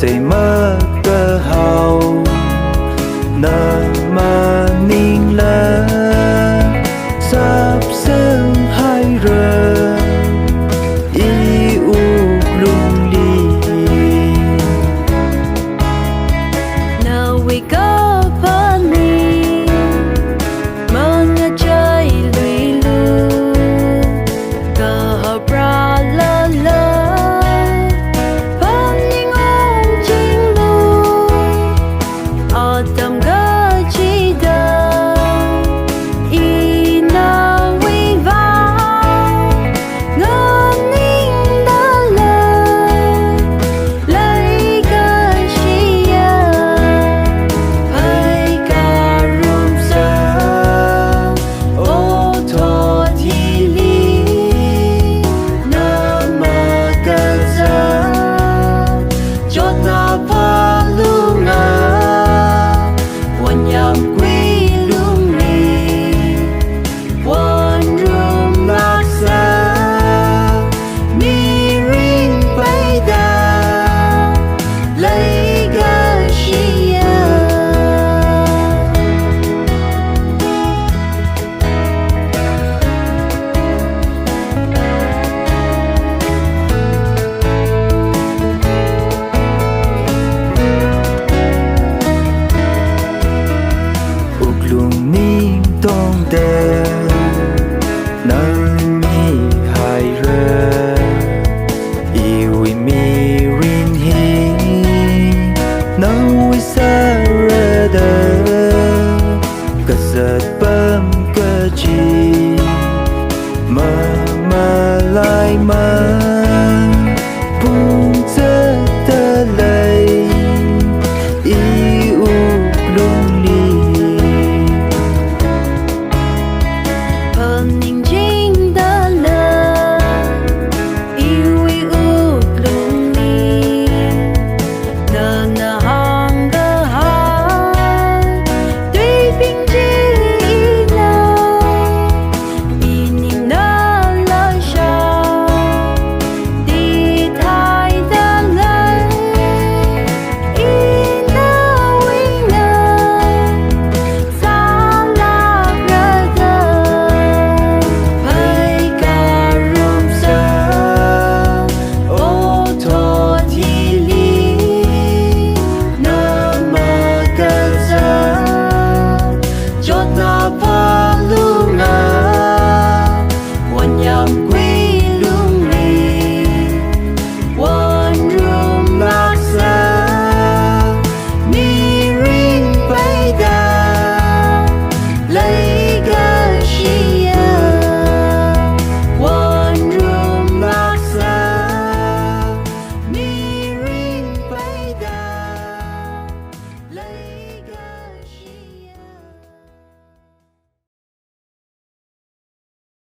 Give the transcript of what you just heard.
thì mơ cơ hầu nợ mà ninh lỡ sắp sương hai rờ y u lung ly Now we go funny mong ở chơi lùi lù cờ bra lơ lơ vẫn những ông chinh lu ở tầm gơ chi đâu y na vi vào ngân ninh đã lời lấy cơ chi hay cả rùm sơ ô thô thi lý nơ mà cơ giờ chốt na phá lu ngờวันยามกุยลุงลีวันรุมรักษามีริงไปดาเลยก็เชียục luồng ninh tông đê nâng mi hai rơ yêu mi rin hi nấu sa rơ đơ cất giật bơm cơ chi mơ mơ lại mơ